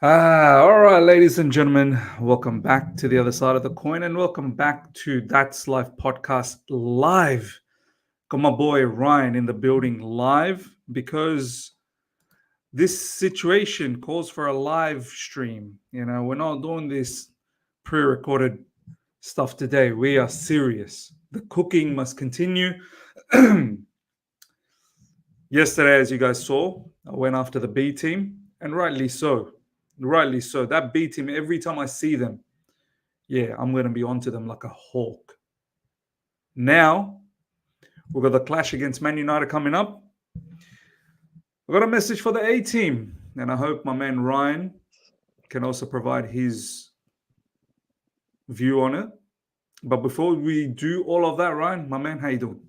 All right, ladies and gentlemen, welcome back to the other side of the coin and welcome back to That's Life podcast live. Got my boy Ryan in the building live because this situation calls for a live stream. We're not doing this pre recorded stuff today. We are serious. The cooking must continue. Yesterday, as you guys saw, I went after the B team, and rightly so. Rightly so. That B team, every time I see them, yeah, I'm going to be onto them like a hawk. Now, we've got the clash against Man United coming up. I've got a message for the A team, and I hope my man Ryan can also provide his view on it. But before we do all of that, Ryan, my man, how you doing?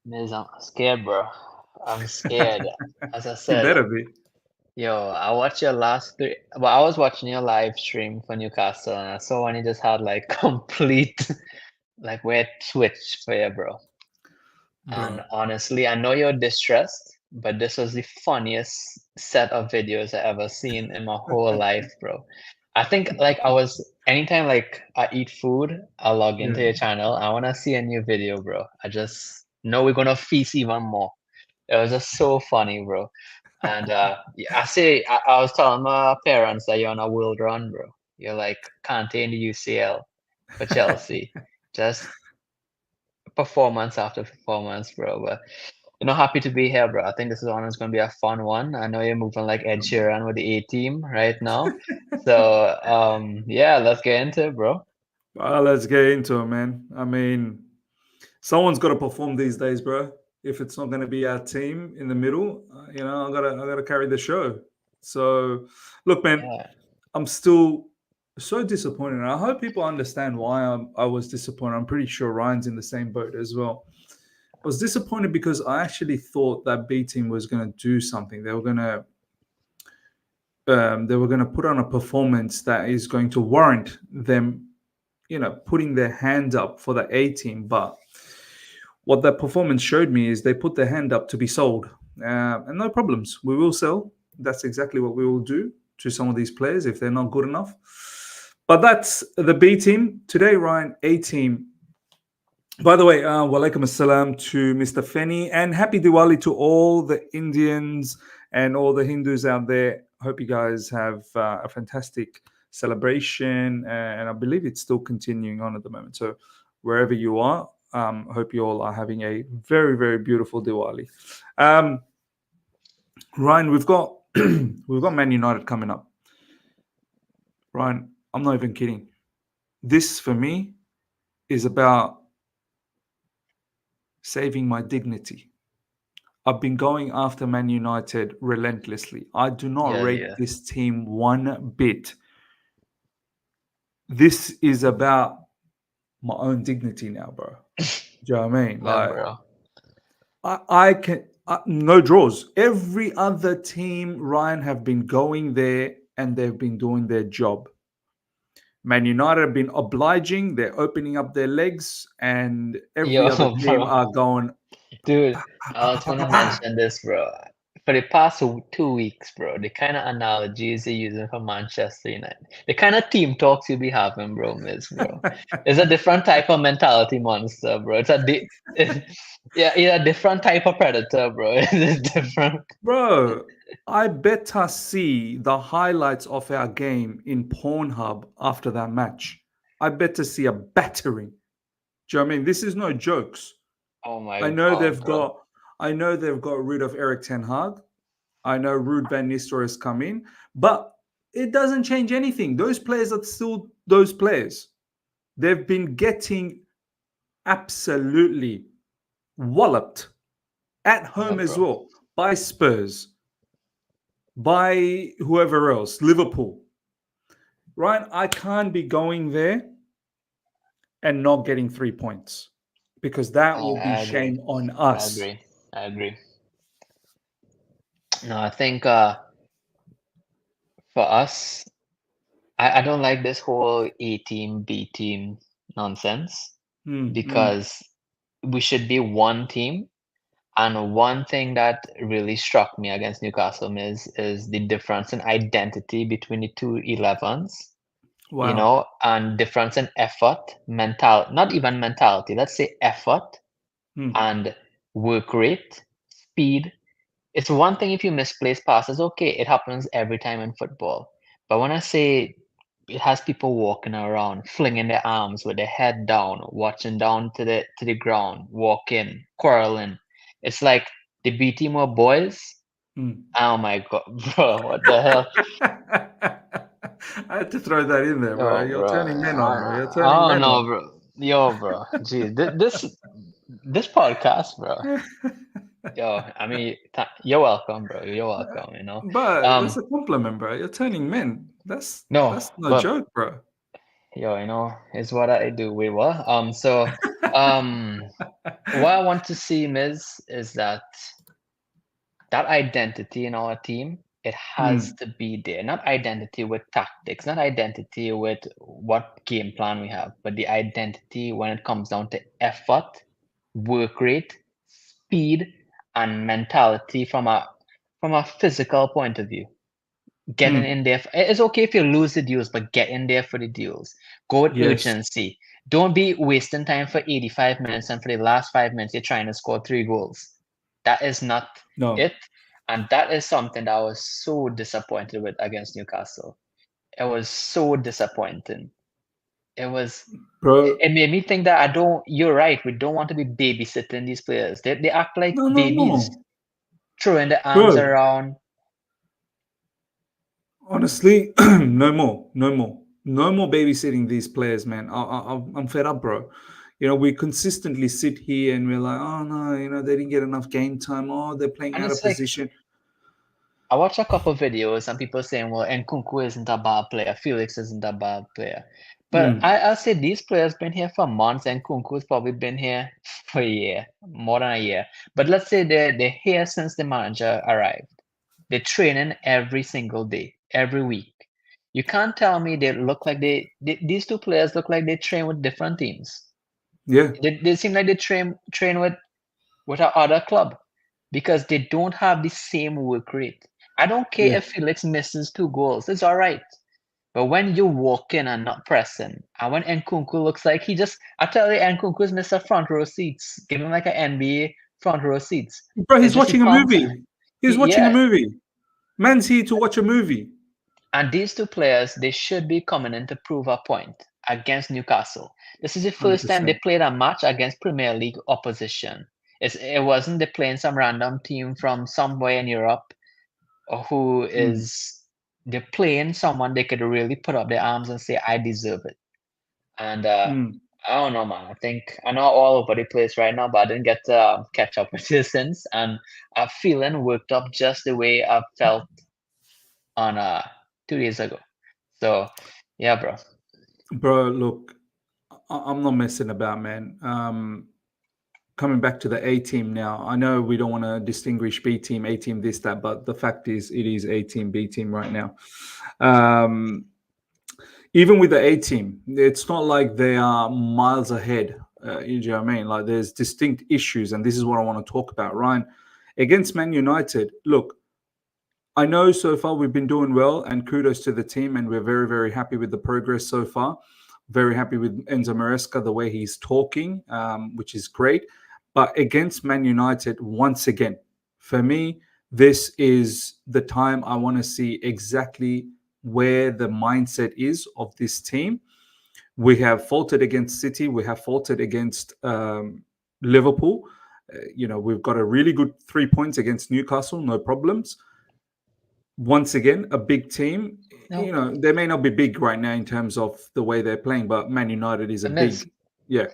Miz, I'm scared, bro. I'm scared. As I You said, better be. yo, I watched your last three. Well, I was watching your live stream for Newcastle, and I saw when you just had like complete, like weird switch for you, bro. And Bro. honestly, I know you're distressed, but this was the funniest set of videos I ever seen in my whole life, bro. I think like I was anytime like I eat food, I log into Yeah. your channel. I wanna see a new video, bro. I just know we're gonna feast even more. It was just so funny, bro. And yeah, I was telling my parents that you're on a world run, bro. You're like Kante in the UCL for Chelsea. Just performance after performance, bro. But happy to be here, bro. I think this one is gonna be a fun one. I know you're moving like Ed Sheeran with the A team right now. So yeah, let's get into it, bro. Let's get into it, man. I mean, someone's got to perform these days, bro. If it's not going to be our team in the middle, I gotta carry the show. So, look, man, Yeah. I'm still so disappointed. And I hope people understand why I was disappointed. I'm pretty sure Ryan's in the same boat as well. I was disappointed because I actually thought that B team was going to do something. They were going to put on a performance that is going to warrant them, putting their hand up for the A team. But what that performance showed me is they put their hand up to be sold, and no problems. We will sell. That's exactly what we will do to some of these players if they're not good enough. But that's the B team today. Ryan, A team. By the way, walaikum assalam to Mr. Feni and happy Diwali to all the Indians and all the Hindus out there. Hope you guys have a fantastic celebration, and I believe it's still continuing on at the moment. So wherever you are, hope you all are having a very, very beautiful Diwali. Um, Ryan, we've got we've got Man United coming up. Ryan, I'm not even kidding. This for me is about saving my dignity. I've been going after Man United relentlessly. I do not Yeah, rate yeah. this team one bit. This is about my own dignity now, bro. Do you know what I mean? Yeah, Like, bro. I can no draws. Every other team, Ryan, have been going there and they've been doing their job. Man United have been obliging. They're opening up their legs, and every Yo, other team bro. are going. Dude, I was gonna mention this, bro. For the past 2 weeks, bro, the kind of analogies they're using for Manchester United, the kind of team talks you be having, bro, Miz, bro. It's a different type of mentality monster, bro. Yeah, it's a different type of predator, bro. It's different. Bro, I better see the highlights of our game in Pornhub after that match. I better see a battering. Do you know what I mean? This is no jokes. Oh my I know God, they've bro. got I know they've got rid of Eric Ten Hag. I know Ruud van Nistelrooy has come in, but it doesn't change anything. Those players are still those players. They've been getting absolutely walloped at Yeah, home as bro. well by Spurs, by whoever else, Liverpool. Ryan, I can't be going there and not getting 3 points because that will be I agree. shame on I us. agree. I agree. No, I think for us, I don't like this whole A team, B team nonsense Mm, mm, because we should be one team. And one thing that really struck me against Newcastle is the difference in identity between the two 11s, Wow. and difference in effort, not even mentality, let's say effort Hmm. and work rate, speed. It's one thing if you misplace passes, okay, it happens every time in football. But when I say it has people walking around, flinging their arms with their head down, watching down to the ground, walking, quarreling. It's like the B team were boys. Hmm. Oh my god, bro, what the hell? I had to throw that in there, bro. Yo, You're bro, turning men on, bro. You're turning I don't men know, on. bro. Yo, bro. Geez, this podcast, bro. Yo, I mean, you're welcome, bro. You're welcome. But that's Um, a compliment, bro. You're turning men. no, That's no but joke, bro. yo, it's what I do. Wait, what? Um, what I want to see, Miz, is that identity in our team, it has Hmm. to be there. Not identity with tactics, not identity with what game plan we have, but the identity when it comes down to effort, work rate, speed, and mentality from a physical point of view. Getting Hmm. in there. It's okay if you lose the deals, but get in there for the deals. Go with Yes. urgency. Don't be wasting time for 85 minutes and for the last 5 minutes you're trying to score 3 goals. That is not No, it. And that is something that I was so disappointed with against Newcastle. It was so disappointing. It was bro. it made me think that you're right, we don't want to be babysitting these players. They act like No, no, babies, no, throwing the arms bro. around. Honestly, no more, no more, no more babysitting these players, man. I'm fed up, bro. We consistently sit here and we're like, oh no, they didn't get enough game time. Oh, they're playing And out of it's like position. I watched a couple videos and people saying, well, Nkunku isn't a bad player, Felix isn't a bad player. But Mm, I'll say these players been here for months, and Nkunku's probably been here for a year, more than a year. But let's say they're here since the manager arrived. They're training every single day, every week. You can't tell me they look like these two players look like they train with different teams. yeah, They seem like they train with our other club because they don't have the same work rate. I don't care yeah. if Felix misses 2 goals, it's all right. But when you walk in and not pressing, and when Nkunku looks like I tell you, Nkunku's Mr. Front Row Seats. Give him like an NBA front row seats. Bro, It's he's just he watching a comes, movie. He's watching a yeah. movie. Man's here to watch a movie. And these two players, they should be coming in to prove a point against Newcastle. This is the Hundred first time they percent. played a match against Premier League opposition. It wasn't they playing some random team from somewhere in Europe who Mm, is they're playing someone they could really put up their arms and say, I deserve it. And mm. I don't know, man. I think I know all over the place right now, but I didn't get to catch up with you since. And I'm feeling worked up just the way I felt on 2 days ago. So yeah, bro. Bro, look, I'm not messing about, man. Coming back to the A team now, I know we don't want to distinguish B team, A team, this, that, but the fact is, it is A team, B team right now. Um, Even with the A team, it's not like they are miles ahead. You know what I mean? Like there's distinct issues, and this is what I want to talk about, Ryan. Against Man United, look, I know so far we've been doing well, and kudos to the team, and we're very, very happy with the progress so far. Very happy with Enzo Maresca, the way he's talking, which is great. But against Man United, once again, for me, this is the time I want to see exactly where the mindset is of this team. We have faltered against City, we have faltered against Liverpool. We've got a really good 3 points against Newcastle, no problems. Once again, a big team. No, They may not be big right now in terms of the way they're playing, but Man United is a but Miz, big, yeah.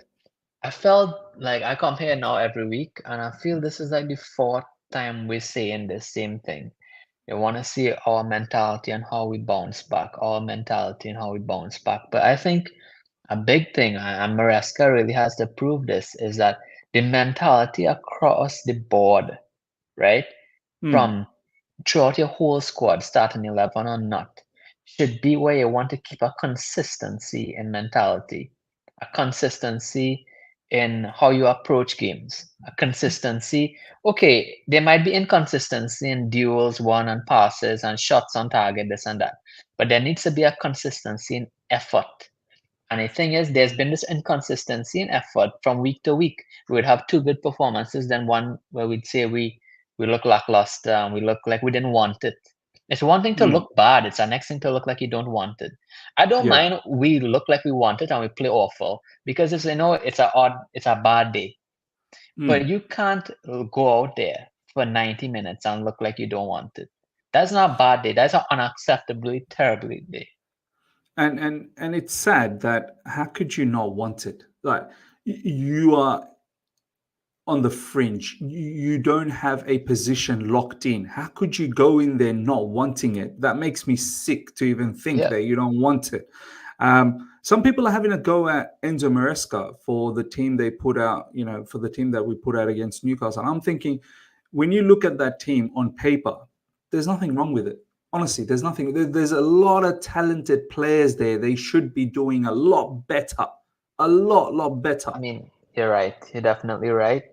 I felt like I come here now every week, and I feel this is like the fourth time we're saying the same thing. You want to see our mentality and how we bounce back, our mentality and how we bounce back. But I think a big thing, and Maresca really has to prove this, is that the mentality across the board, right? Hmm. From throughout your whole squad, starting 11 or not, should be where you want to keep a consistency in mentality, a consistency. in how you approach games. A consistency. Okay, there might be inconsistency in duels won and passes and shots on target, this and that. But there needs to be a consistency in effort. And the thing is, there's been this inconsistency in effort from week to week. We would have two good performances, then one where we'd say we look lackluster and we look like we didn't want it. It's one thing to Mm, look bad, it's the next thing to look like you don't want it. I don't yeah. mind we look like we want it and we play awful because it's a bad day. But Mm. you can't go out there for 90 minutes and look like you don't want it. That's not a bad day. That's an unacceptably terrible day. And it's sad that how could you not want it? Like you are on the fringe. You don't have a position locked in. How could you go in there not wanting it? That makes me sick to even think Yeah, that you don't want it. Some people are having a go at Enzo Maresca for the team they put out, for the team that we put out against Newcastle. And I'm thinking, when you look at that team on paper, there's nothing wrong with it. Honestly, there's nothing. There's a lot of talented players there. They should be doing a lot better, a lot better. I mean, you're right. You're definitely right.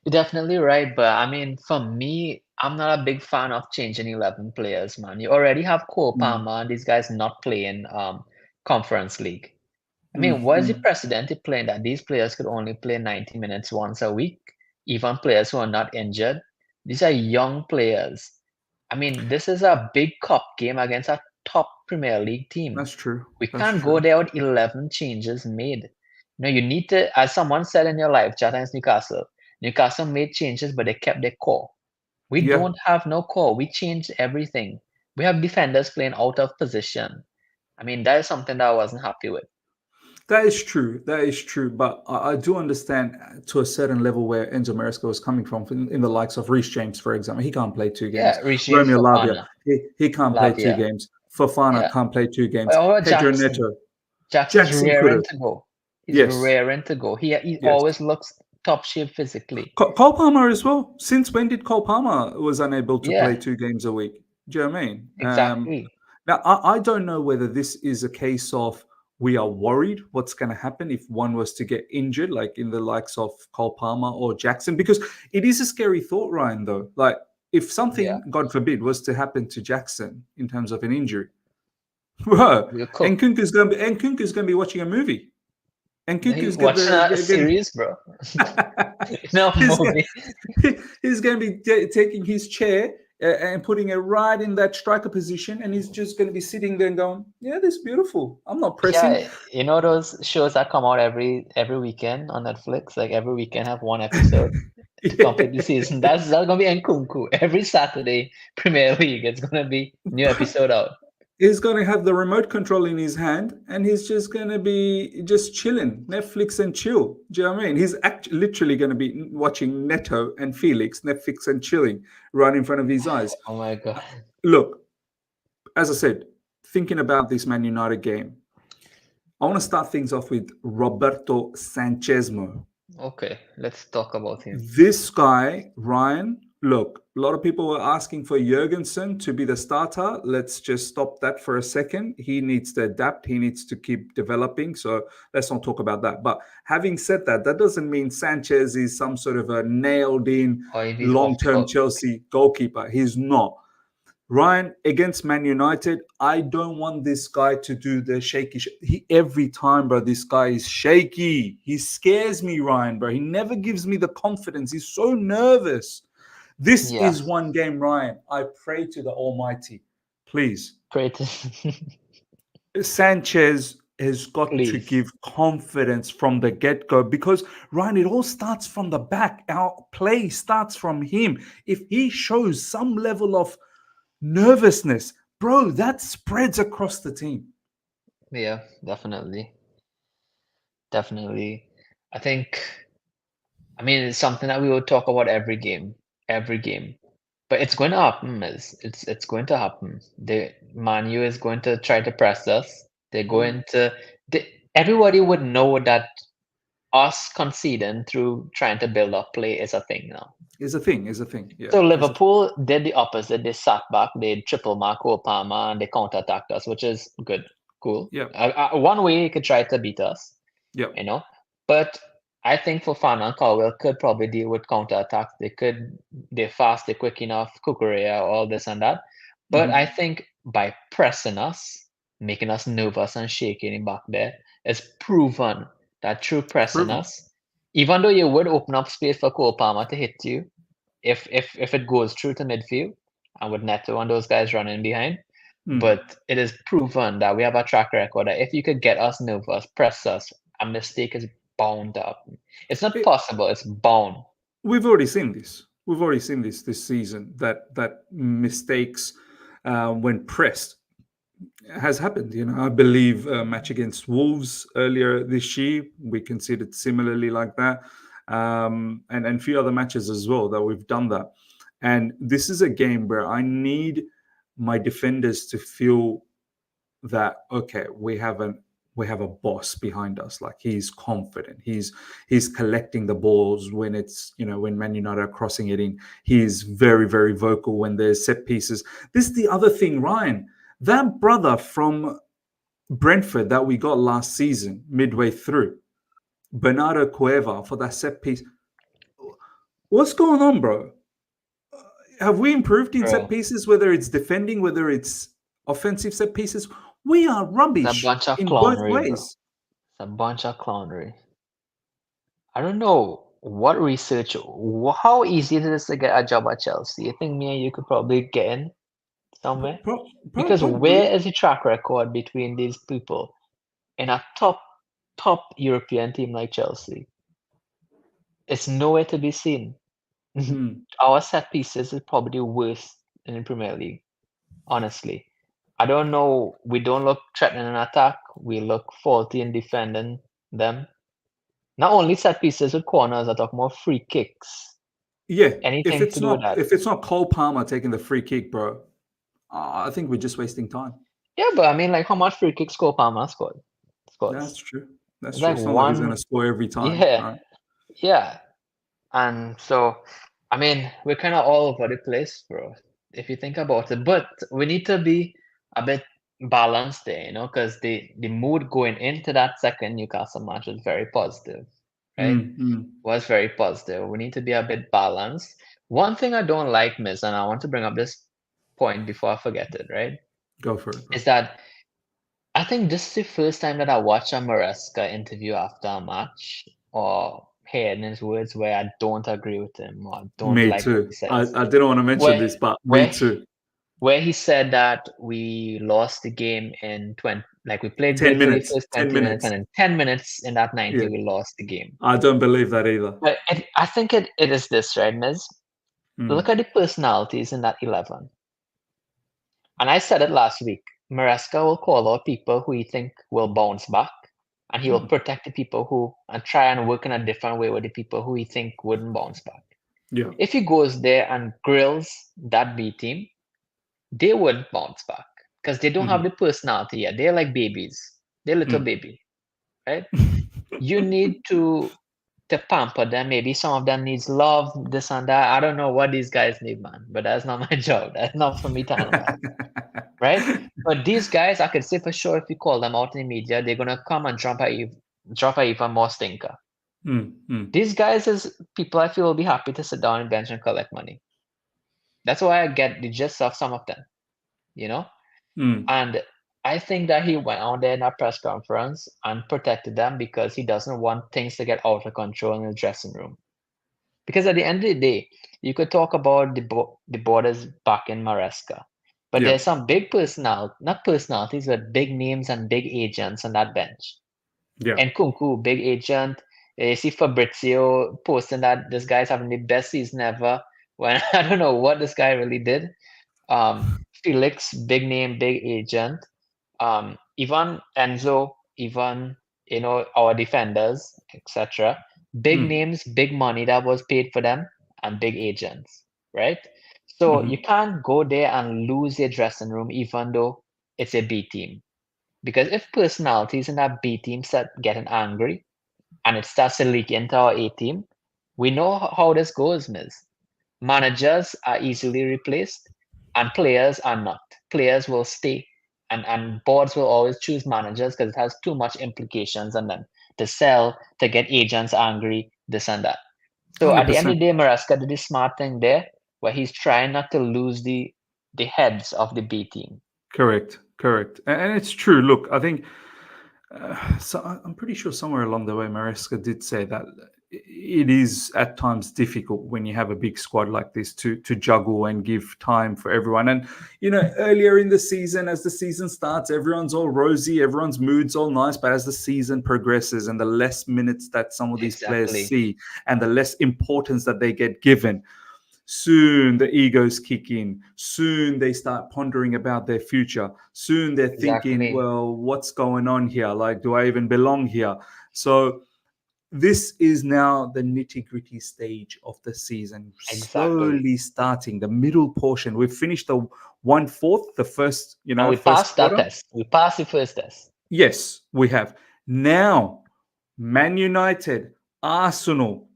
You're definitely right, but I mean, for me, I'm not a big fan of changing 11 players, man. You already have Cole Mm, Palmer and these guys not playing Conference League. I mm, mean, what is the mm. precedent in playing that these players could only play 90 minutes once a week? Even players who are not injured. These are young players. I mean, this is a big cup game against a top Premier League team. That's true. We That's can't go true. there with 11 changes made. You need to, as someone said in your live chat against Newcastle, Newcastle made changes, but they kept their core. We Yeah, don't have no core. We changed everything. We have defenders playing out of position. I mean, that is something that I wasn't happy with. that is true. That is true. But I do understand to a certain level where Enzo Maresca was coming from, in the likes of Rees James, for example. He can't play two games. Yeah, Rees James, Romeo Lavia, Fofana, he can't play two Lavia. games. Fofana Yeah. can't play two games. Or Pedro Jackson. Neto, Jackson's Jackson could raring have. to go. He's Yes, raring to go. He yes. always looks top shape physically. Cole Palmer as well. Since when did Cole Palmer was unable to play Yeah, 2 games a week? Do you know what I mean? exactly. Now, I don't know whether this is a case of we are worried what's going to happen if one was to get injured, like in the likes of Cole Palmer or Jackson, because it is a scary thought, Ryan, though. Like, if Yeah, something, God forbid, was to happen to Jackson in terms of an injury, bro, we're cooked. Nkunku's going to be watching a movie. Nkunku's going Watching a to series, bro. No he's, movie. he's going to be taking his chair and putting it right in that striker position, and he's just going to be sitting there and going, "Yeah, this is beautiful. I'm not pressing." Yeah, you know those shows that come out every weekend on Netflix? Like every weekend have one episode to complete the Yeah. season. That's gonna be Nkunku. Every Saturday, Premier League, it's gonna be new episode out. He's going to have the remote control in his hand, and he's just going to be just chilling, Netflix and chill. Do you know what I mean? He's literally going to be watching Neto and Felix, Netflix and chilling right in front of his eyes. Oh my God. Look, as I said, thinking about this Man United game, I want to start things off with Roberto Sanchezmo. Okay, let's talk about him. This guy, Ryan, look, a lot of people were asking for Jurgensen to be the starter. Let's just stop that for a second. He needs to adapt, he needs to keep developing. So let's not talk about that. But having said that, that doesn't mean Sanchez is some sort of a nailed in Or if he's long off the term hook. Chelsea goalkeeper. He's not. Ryan, against Man United, I don't want this guy to do the shaky. Every time, bro, this guy is shaky. He scares me, Ryan, bro. He never gives me the confidence. He's so nervous. This Yeah, is one game, Ryan. I pray to the Almighty, please. great. Sanchez has got to Please. give confidence from the get go because, Ryan, it all starts from the back. Our play starts from him. If he shows some level of nervousness, bro, that spreads across the team. Yeah, definitely. Definitely. I think, I mean, it's something that we will talk about every game. But it's going to happen, it's going to happen. The Man U is going to try to press us. They're Mm. going to. Everybody would know that us conceding through trying to build up play is a thing now. Is a thing, is a thing. Yeah, So is a thing. Liverpool did the opposite. They sat back, they triple mark Obama, and they counterattacked us, which is good, cool. Yeah, One way you could try to beat us, yeah. you know. But I think Fofana and Caldwell could probably deal with counterattacks. They're fast, they're quick enough, Kukurea, all this and that. But I Mhm. think by pressing us, making us nervous and shaking in back there, it's proven that through It's pressing proven. us, even though you would open up space for Cole Palmer to hit you, if it goes through to midfield and with Neto and those guys running behind, Mm. but it is proven that we have a track record that if you could get us nervous, press us, a mistake is bound to happen. It's not It, possible, it's bound. we've already seen this. We've already seen this season that mistakes when pressed has happened. I believe a match against Wolves earlier this year, we considered similarly like that, and a few other matches as well that we've done that. And this is a game where I need my defenders to feel that okay, we have a boss behind us. Like he's confident. He's collecting the balls when it's when Man United are crossing it in. He's very very vocal when there's set pieces. This is the other thing, Ryan. That brother from Brentford that we got last season, midway through, Bernardo Cueva for that set piece. What's going on, bro? Have we improved in set Bro, pieces? Whether it's defending, whether it's offensive set pieces, we are it's a rubbish bunch of in both clownery, bro. ways. It's a bunch of clownery. I don't know what research, how easy it is to get a job at Chelsea. You think me and you could probably get in somewhere? Because Probably. where is the track record between these people in a top European team like Chelsea? It's nowhere to be seen. Mm. Our set pieces is probably the worst in the Premier League, honestly. I don't know. We don't look threatening in attack. We look faulty in defending them. Not only set pieces with corners, I talk more free kicks. Yeah, if Anything to it's do with not that. if it's not Cole Palmer taking the free kick, bro, I think we're just wasting time. Yeah, but I mean, like, how much free kicks Cole Palmer scored? That's Scores. true. That's It's true. like It's not like he's gonna one. score every time, Yeah, right? yeah. And so, I mean, we're kind of all over the place, bro, if you think about it. But we need to be a bit balanced there, because the mood going into that second Newcastle match was very positive, right? Mm, mm. Was very positive. We need to be a bit balanced. One thing I don't like, Miss, and I want to bring up this point before I forget it, right? Go for it, bro. Is that I think this is the first time that I watched a Maresca interview after a match or heard his words where I don't agree with him or don't Me like what he too. I, says. I didn't want to mention Where this, but me where too. where he said that we lost the game in 20, like we played Ten good for the minutes. first Ten 20 minutes minutes. and in 10 minutes in that 90 Yeah. we lost the game. I don't believe that either. But I think it is this, right, Miz? Look Mm, at the personalities in that 11. And I said it last week. Maresca will call out people who he think will bounce back, and he will mm. protect the people who and try and work in a different way with the people who he think wouldn't bounce back. Yeah. If he goes there and grills that B team, they wouldn't bounce back because they don't have Mhm. the personality yet. They're like babies. They're little Mm. baby, right? You need to pamper them. Maybe some of them needs love, this and that. I don't know what these guys need, man. But that's not my job. That's not for me to analyze, right? But these guys, I can say for sure, if you call them out in the media, they're gonna come and drop a even more stinker. Mm, mm, These guys is people I feel will be happy to sit down and bench and collect money. That's why I get the gist of some of them, you know. mm. And I think that he went out there in a press conference and protected them because he doesn't want things to get out of control in the dressing room. Because at the end of the day, you could talk about the borders back in Maresca, but Yeah. there's some big not personalities, but big names and big agents on that bench. Yeah. And Kunku, big agent. You see Fabrizio posting that this guy's having the best season ever. When I don't know what this guy really did. Felix, big name, big agent. Even Enzo, even our defenders, etc. Big Mm. names, big money that was paid for them, and big agents, right? So you Mhm. can't go there and lose your dressing room, even though it's a B team. Because if personalities in that B team start getting angry and it starts to leak into our A team, we know how this goes, Miz. Managers are easily replaced and players are not. Players will stay and boards will always choose managers because it has too much implications on them. to sell, to get agents angry, this and that. So at the end of 100%. the day, Maresca did the smart thing there, where he's trying not to lose the heads of the B team. Correct, correct, and it's true. Look, I think so. I'm pretty sure somewhere along the way, Maresca did say that it is at times difficult when you have a big squad like this to juggle and give time for everyone. And earlier in the season, as the season starts, everyone's all rosy, everyone's mood's all nice. But as the season progresses, and the less minutes that some of these players Exactly. see, and the less importance that they get given, soon the egos kick in. Soon they start pondering about their future. Soon they're thinking, Exactly. well, what's going on here? Like, do I even belong here? So this is now the nitty-gritty stage of the season, Exactly. slowly starting the middle portion. We've finished the 1/4, the first, And we first passed that quarter. test. We passed the first test. Yes, we have. Now, Man United, Arsenal,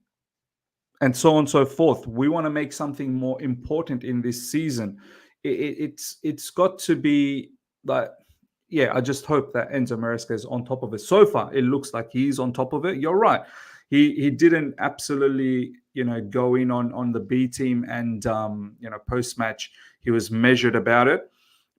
and so on and so forth. We want to make something more important in this season. It's got to be like, yeah. I just hope that Enzo Maresca is on top of it. So far, it looks like he's on top of it. You're right. He didn't absolutely go in on the B team, and post match he was measured about it.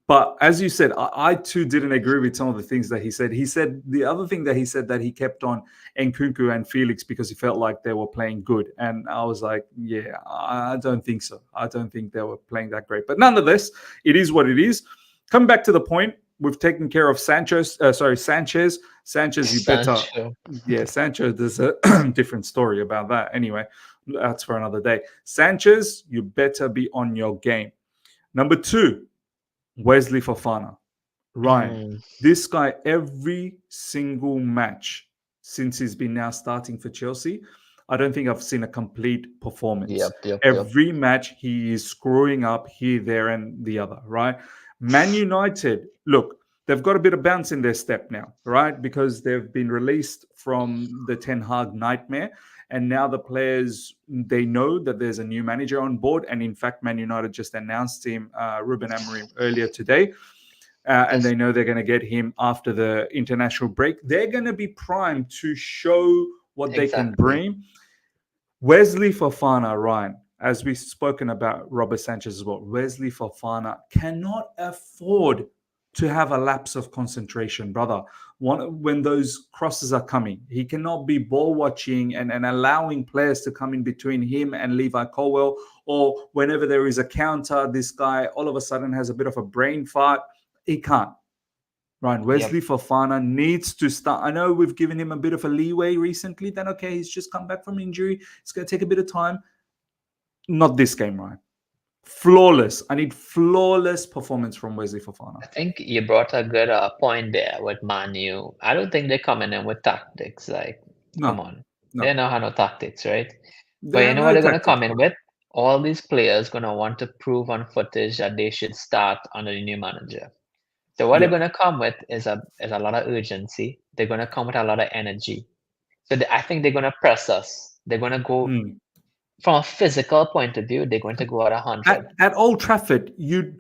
But as you said, I too didn't agree with some of the things that he said. He said the other thing that he said, that he kept on Nkunku and Felix because he felt like they were playing good. And I was like, yeah, I don't think so. I don't think they were playing that great. But nonetheless, it is what it is. Come back to the point. We've taken care of Sanchez. Sanchez. Sanchez, you better. Sancho. Yeah, Sanchez, there's a different story about that. Anyway, that's for another day. Sanchez, you better be on your game. Number 2, Wesley Fofana. Ryan, Mm, this guy, every single match since he's been now starting for Chelsea, I don't think I've seen a complete performance. yep, yep, yep. Every match he is screwing up here, there, and the other, right? Man United, look, they've got a bit of bounce in their step now, right? Because they've been released from the Ten Hag nightmare. And now the players, they know that there's a new manager on board. And in fact, Man United just announced him, Ruben Amorim, earlier today. And Yes, they know they're going to get him after the international break. They're going to be primed to show what they can exactly. bring. Wesley Fofana, Ryan, as we've spoken about Robert Sanchez as well, Wesley Fofana cannot afford to have a lapse of concentration, brother. When those crosses are coming, he cannot be ball watching and allowing players to come in between him and Levi Colwell, or whenever there is a counter, this guy all of a sudden has a bit of a brain fart. He can't. Right, Yep. Wesley Fofana needs to start. I know we've given him a bit of a leeway recently. Then okay, he's just come back from injury. It's going to take a bit of time. Not this game, right? Flawless. I need flawless performance from Wesley Fofana. I think you brought a good point there with Manu. I don't think they're coming in with tactics. Like, come No, on, they no. don't have no tactics, right? But There you are know what no they're gonna tactics, come in bro. with? All these players gonna want to prove on footage that they should start under the new manager. So what they're Yeah. gonna come with is a lot of urgency. They're gonna come with a lot of energy. So I think they're gonna press us. They're gonna go Mm. from a physical point of view. They're going to go at 100. At Old Trafford, you'd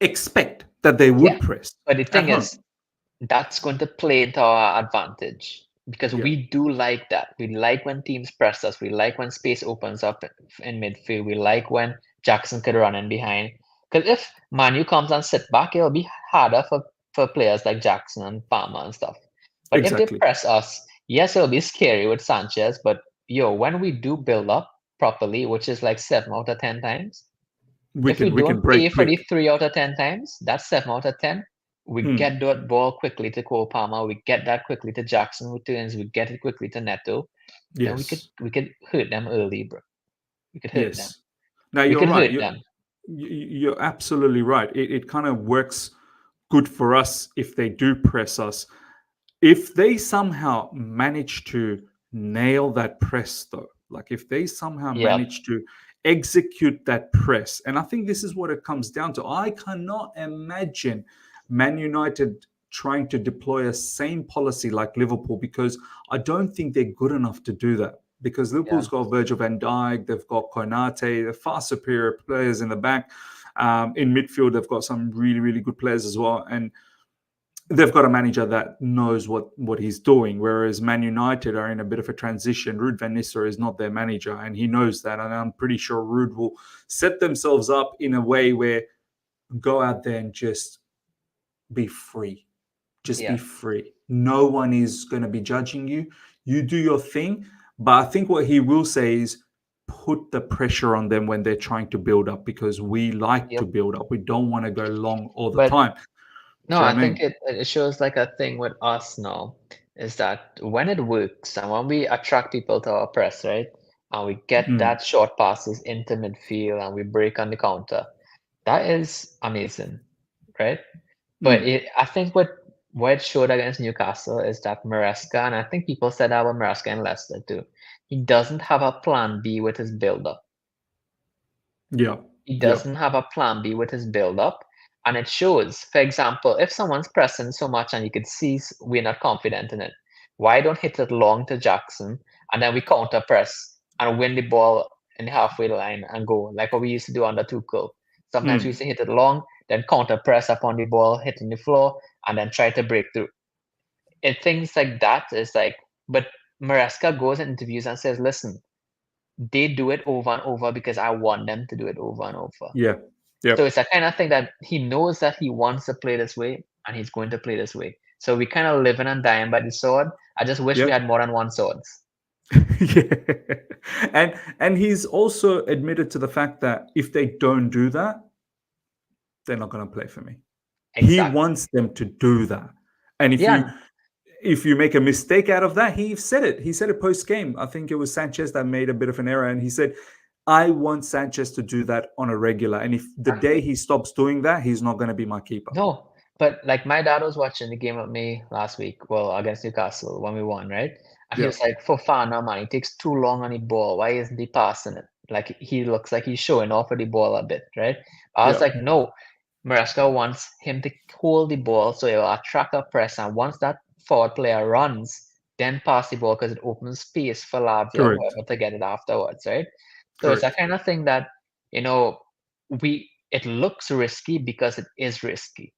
expect that they Yeah. would press But the at thing is, home. that's going to play into our advantage because Yeah, we do like that. We like when teams press us. We like when space opens up in midfield. We like when Jackson could run in behind. Because if Manu comes and sit back, it'll be harder for players like Jackson and Palmer and stuff. But if they exactly. press us, yes, it'll be scary with Sanchez. But yo, when we do build up properly, which is like 7 out of 10 times, if we We can don't pay break for the quick. 3 out of 10 times, that's 7 out of 10. We Mm. get that ball quickly to Cole Palmer. We get that quickly to Jackson, who turns. We get it quickly to Neto. Then Yes. we could hurt them early, bro. We could hurt them. Yes. Now We you're could right. hurt them. You're absolutely right. It kind of works good for us if they do press us. If they somehow manage to nail that press, though, like if they somehow Yep. manage to execute that press, and I think this is what it comes down to. I cannot imagine Man United trying to deploy a same policy like Liverpool, because I don't think they're good enough to do that. Because Yeah. Liverpool's got Virgil van Dijk, they've got Konate, they're far superior players in the back. In midfield, they've got some really, really good players as well. And they've got a manager that knows what he's doing. Whereas Man United are in a bit of a transition. Ruud van Nistelrooy is not their manager, and he knows that. And I'm pretty sure Ruud will set themselves up in a way where go out there and just be free. Just be Yeah. free. No one is going to be judging you. You do your thing. But I think what he will say is put the pressure on them when they're trying to build up, because we like to Yep. build up. We don't want to go long all the But time. no, Do you I know what I think mean? it shows like a thing with us now is that when it works and when we attract people to our press, right? And we get Mm, that short passes into midfield and we break on the counter, that is amazing, right? But mm. I think what it showed against Newcastle is that Maresca, and I think people said that about Maresca and Leicester too, he doesn't have a plan B with his build-up. Yeah. He Yeah. doesn't have a plan B with his build-up, and it shows. For example, if someone's pressing so much and you could see we're not confident in it, why don't hit it long to Jackson and then we counter press and win the ball in the halfway line and go like what we used to do under Tuchel. Sometimes we Mm. used to hit it long, then counter press upon the ball, hitting the floor, and then try to break through. And things like that is like, but Maresca goes in interviews and says, listen, they do it over and over because I want them to do it over and over. Yeah. So Yep. it's a kind of thing that he knows that he wants to play this way and he's going to play this way. So we kind of living and dying by the sword. I just wish we Yep. had more than one swords. Yeah. And he's also admitted to the fact that if they don't do that, they're not going to play for me. He Exactly. wants them to do that. And Yeah. if you make a mistake out of that, he said it. He said it post game. I think it was Sanchez that made a bit of an error, and he said, "I want Sanchez to do that on a regular. And if the day Exactly. he stops doing that, he's not going to be my keeper." No, but like my dad was watching the game with me last week, well, against Newcastle when we won, right? And he Yeah. was like, Fofana, man, he takes too long on the ball. Why isn't he passing it? Like he looks like he's showing off with the ball a bit, right? I was Yeah. like, no, Maresca wants him to hold the ball so it will attract a press. And once that forward player runs, then pass the ball because it opens space for Lavia or Correct. whoever to get it afterwards, right? So it's a Correct. kind of thing that, you know, it looks risky because it is risky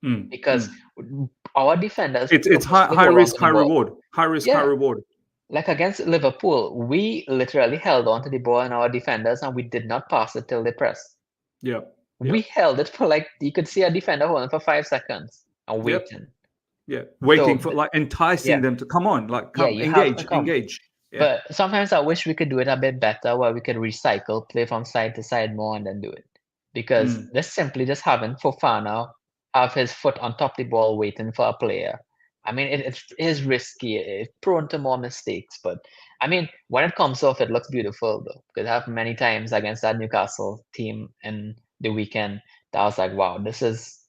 Mm, because mm. our defenders It's purposely high hold on risk, to the high ball. reward. High risk, high Yeah, reward. like against Liverpool, we literally held on to the ball and our defenders and we did not pass it till they pressed. Yeah. We Yep. held it for like, you could see a defender holding for 5 seconds and Yep. waiting. Yeah. Waiting So, for, like, enticing yeah, them to come on, like, yeah, come, you have to engage, come. engage. Yeah. But sometimes I wish we could do it a bit better where we could recycle, play from side to side more and then do it. Because Mm. this simply just having Fofana have his foot on top the ball waiting for a player. I mean, it is risky. It's prone to more mistakes. But I mean, when it comes off, it looks beautiful though. Because I have many times against that Newcastle team in the weekend that I was like, wow, this is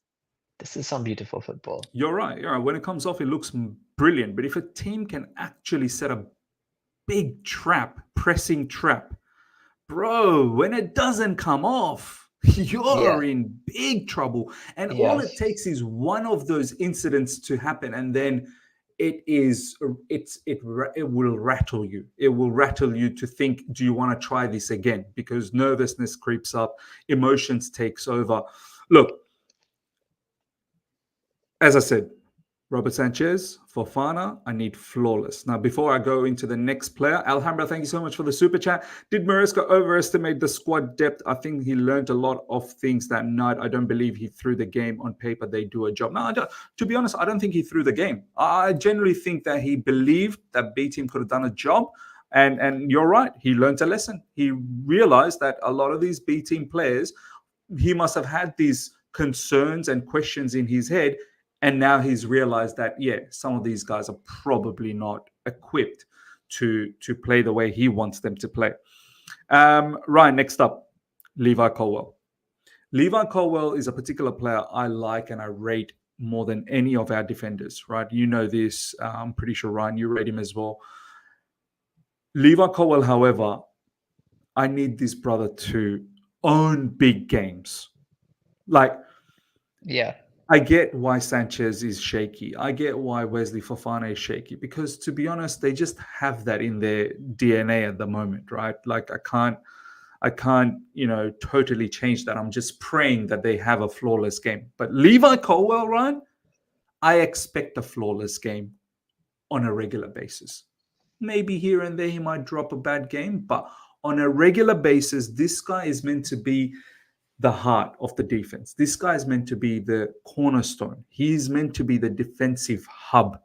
some beautiful football. You're right. You're right. When it comes off, it looks brilliant. But if a team can actually set a big trap, pressing trap, bro, when it doesn't come off, Yeah, you're in big trouble. And all yeah, it takes is one of those incidents to happen, and then it is it will rattle you. It will rattle you to think, do you want to try this again? Because nervousness creeps up, emotions takes over. Look, as I said, Robert Sanchez, Fofana, I need flawless. Now, before I go into the next player, Alhambra, thank you so much for the super chat. Did Maresca overestimate the squad depth? I think he learned a lot of things that night. I don't believe he threw the game on paper. They do a job. No, I don't. To be honest, I don't think he threw the game. I generally think that he believed that B team could have done a job. And you're right. He learned a lesson. He realized that a lot of these B team players, he must have had these concerns and questions in his head, and now he's realized that, yeah, some of these guys are probably not equipped to play the way he wants them to play. Ryan, next up, Levi Colwell. Levi Colwell is a particular player I like and I rate more than any of our defenders, right? You know this. I'm pretty sure, Ryan, you rate him as well. Levi Colwell, however, I need this brother to own big games. Like, yeah, I get why Sanchez is shaky. I get why Wesley Fofana is shaky, because to be honest, they just have that in their DNA at the moment, right? Like I can't, totally change that. I'm just praying that they have a flawless game. But Levi Colwell, Ryan, I expect a flawless game on a regular basis. Maybe here and there he might drop a bad game, but on a regular basis, this guy is meant to be the heart of the defense. This guy is meant to be the cornerstone. He's meant to be the defensive hub.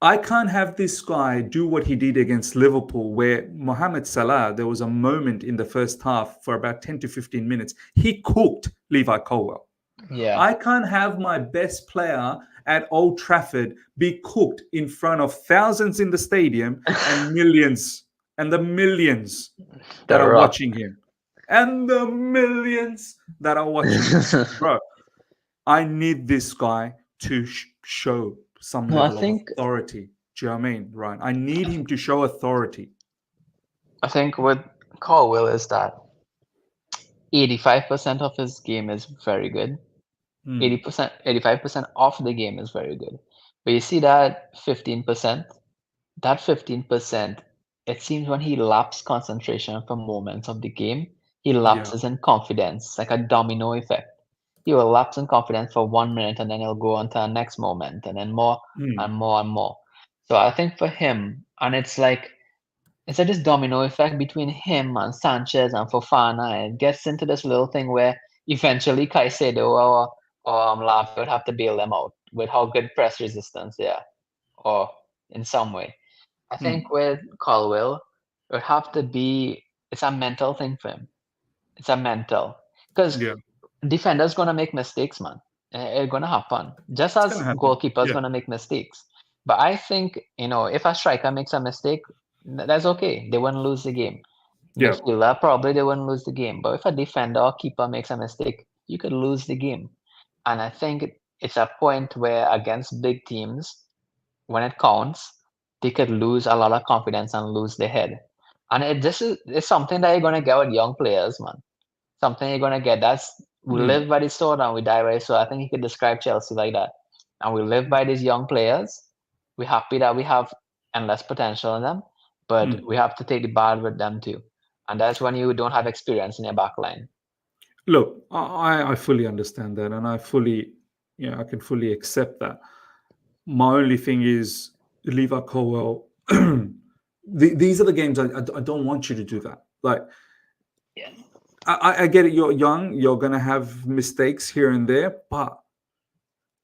I can't have this guy do what he did against Liverpool, where Mohamed Salah, there was a moment in the first half for about 10 to 15 minutes, he cooked Levi Colwell. Yeah. I can't have my best player at Old Trafford be cooked in front of thousands in the stadium and millions, and the millions that The are Rock. watching him. And the millions that are watching him. Bro, I need this guy to show some No, I level of think authority. Do you know what I mean, Ryan? I need him to show authority. with Colwell is that 85% of his game is very good. 80%, 85% of the game is very good. But you see that 15%, that 15%, it seems when he laps concentration for moments of the game, he Yeah. lapses in confidence, like a domino effect. He will lapse in confidence for 1 minute and then he'll go on to the next moment and then more and more and more. So I think for him, and it's like this domino effect between him and Sanchez and Fofana. It gets into this little thing where eventually Caicedo or Lavi would have to bail them out with how good press resistance they are, or in some way. I think with Colwell, it would have to be, it's a mental thing for him. It's a mental. Because Yeah. defenders going to make mistakes, man. It's going to happen. Just It's as gonna happen. goalkeepers Yeah. going to make mistakes. But I think, if a striker makes a mistake, that's okay. They wouldn't lose the game. Yeah. Midfielder, probably they wouldn't lose the game. But if a defender or keeper makes a mistake, you could lose the game. And I think it's a point where against big teams, when it counts, they could lose a lot of confidence and lose their head. And it's something that you're going to get with young players, man. Something you're going to get. We live by the sword and we die by the sword. I think you could describe Chelsea like that. And we live by these young players. We're happy that we have endless potential in them, but we have to take the bad with them too. And that's when you don't have experience in your back line. Look, I fully understand that, and I can fully accept that. My only thing is, Levi Colwell. These are the games I don't want you to do that. Like, Yeah. I get it. You're young. You're gonna have mistakes here and there, but